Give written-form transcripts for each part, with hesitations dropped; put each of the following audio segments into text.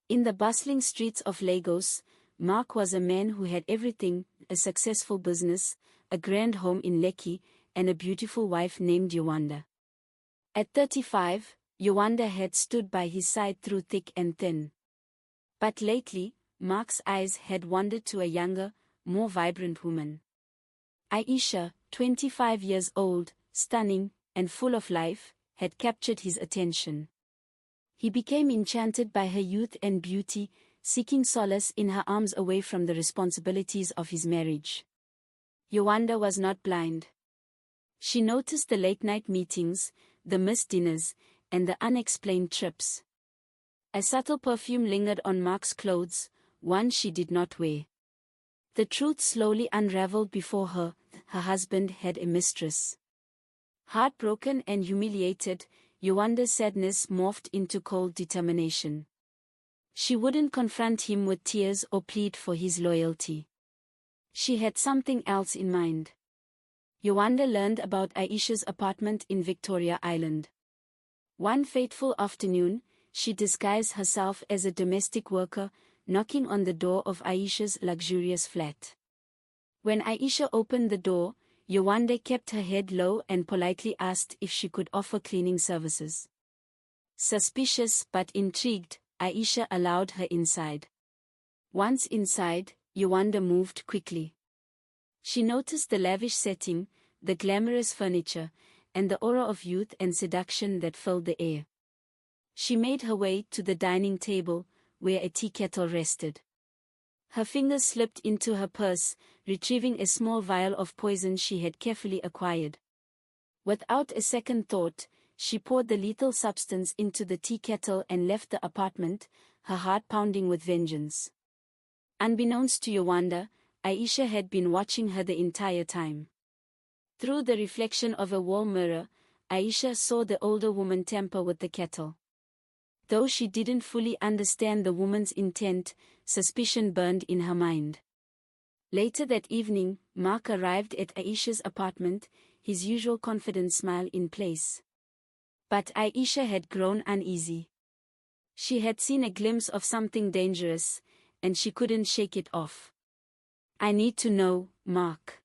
In the bustling streets of Lagos, Mark was a man who had everything: a successful business, a grand home in Lekki, and a beautiful wife named Yewanda. At 35, Yewanda had stood by his side through thick and thin. But lately, Mark's eyes had wandered to a younger, more vibrant woman. Aisha, 25 years old, stunning, and full of life, had captured his attention. He became enchanted by her youth and beauty, seeking solace in her arms away from the responsibilities of his marriage. Yewanda was not blind. She noticed the late-night meetings, the missed dinners, and the unexplained trips. A subtle perfume lingered on Mark's clothes, one she did not wear. The truth slowly unraveled before her: her husband had a mistress. Heartbroken and humiliated, Yewanda's sadness morphed into cold determination. She wouldn't confront him with tears or plead for his loyalty. She had something else in mind. Yewanda learned about Aisha's apartment in Victoria Island. One fateful afternoon, she disguised herself as a domestic worker, knocking on the door of Aisha's luxurious flat. When Aisha opened the door, Yewanda kept her head low and politely asked if she could offer cleaning services. Suspicious but intrigued, Aisha allowed her inside. Once inside, Yewanda moved quickly. She noticed the lavish setting, the glamorous furniture, and the aura of youth and seduction that filled the air. She made her way to the dining table, where a tea kettle rested. Her fingers slipped into her purse, retrieving a small vial of poison she had carefully acquired. Without a second thought, she poured the lethal substance into the tea kettle and left the apartment, her heart pounding with vengeance. Unbeknownst to Yewanda, Aisha had been watching her the entire time. Through the reflection of a wall mirror, Aisha saw the older woman tamper with the kettle. Though she didn't fully understand the woman's intent, suspicion burned in her mind. Later that evening, Mark arrived at Aisha's apartment, his usual confident smile in place. But Aisha had grown uneasy. She had seen a glimpse of something dangerous, and she couldn't shake it off. "I need to know, Mark.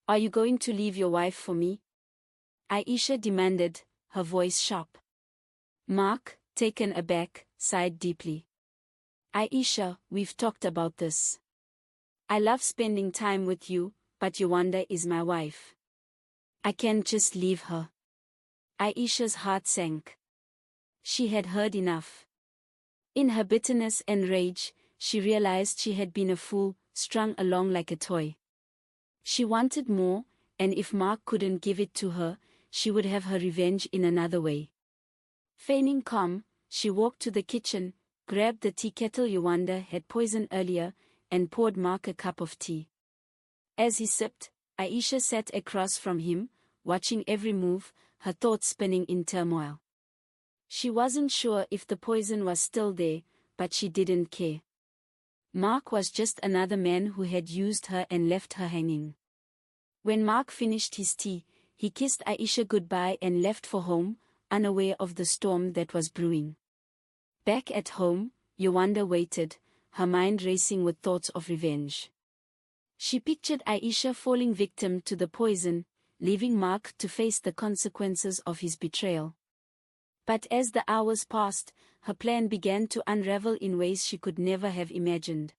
Are you going to leave your wife for me?" Aisha demanded, her voice sharp. Mark, taken aback, sighed deeply. "Aisha, we've talked about this. I love spending time with you, but Yewanda is my wife. I can't just leave her." Aisha's heart sank. She had heard enough. In her bitterness and rage, she realized she had been a fool, strung along like a toy. She wanted more, and if Mark couldn't give it to her, she would have her revenge in another way. Feigning calm, she walked to the kitchen, grabbed the tea kettle Yewanda had poisoned earlier, and poured Mark a cup of tea. As he sipped, Aisha sat across from him, watching every move, her thoughts spinning in turmoil. She wasn't sure if the poison was still there, but she didn't care. Mark was just another man who had used her and left her hanging. When Mark finished his tea, he kissed Aisha goodbye and left for home, unaware of the storm that was brewing. Back at home, Yewanda waited, her mind racing with thoughts of revenge. She pictured Aisha falling victim to the poison, leaving Mark to face the consequences of his betrayal. But as the hours passed, her plan began to unravel in ways she could never have imagined.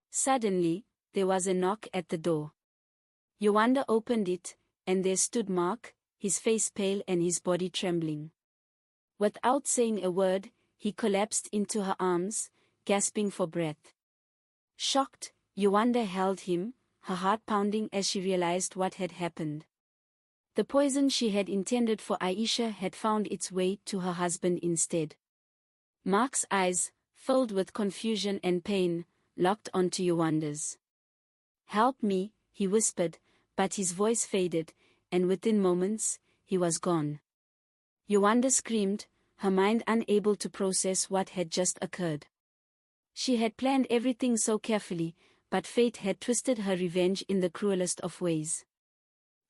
Suddenly, there was a knock at the door. Yewanda opened it, and there stood Mark, his face pale and his body trembling. Without saying a word, he collapsed into her arms, gasping for breath. Shocked, Yewanda held him, her heart pounding as she realized what had happened. The poison she had intended for Aisha had found its way to her husband instead. Mark's eyes, filled with confusion and pain, locked onto Yewanda's. "Help me," he whispered, but his voice faded, and within moments, he was gone. Yewanda screamed, her mind unable to process what had just occurred. She had planned everything so carefully, but fate had twisted her revenge in the cruelest of ways.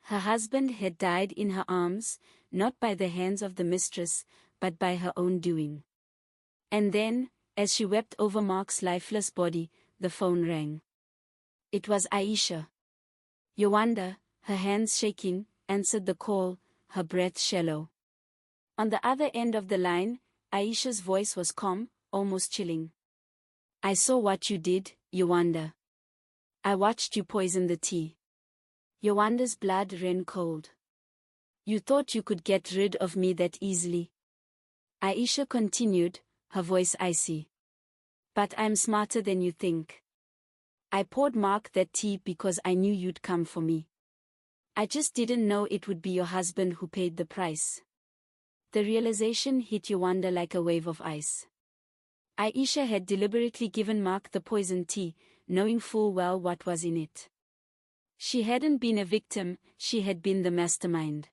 Her husband had died in her arms, not by the hands of the mistress, but by her own doing. And then, As she wept over Mark's lifeless body, the phone rang. It was Aisha. Yawanda, her hands shaking, answered the call, her breath shallow. On the other end of the line, Aisha's voice was calm, almost chilling. I saw what you did, Yawanda. I watched you poison the tea. Yawanda's blood ran cold. You thought you could get rid of me that easily? Aisha continued, her voice icy. But I'm smarter than you think. I poured Mark that tea because I knew you'd come for me. I just didn't know it would be your husband who paid the price. The realization hit Yawanda like a wave of ice. Aisha had deliberately given Mark the poisoned tea, knowing full well what was in it. She hadn't been a victim, she had been the mastermind.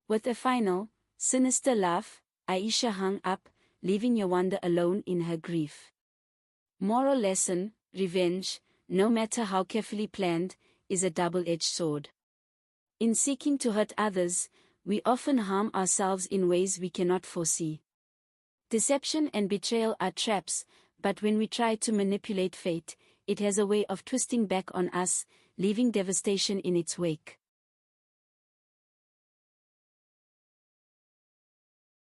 With a final, sinister laugh, Aisha hung up, leaving Yawanda alone in her grief. Moral lesson: revenge, no matter how carefully planned, is a double-edged sword. In seeking to hurt others, we often harm ourselves in ways we cannot foresee. Deception and betrayal are traps, but when we try to manipulate fate, it has a way of twisting back on us, leaving devastation in its wake.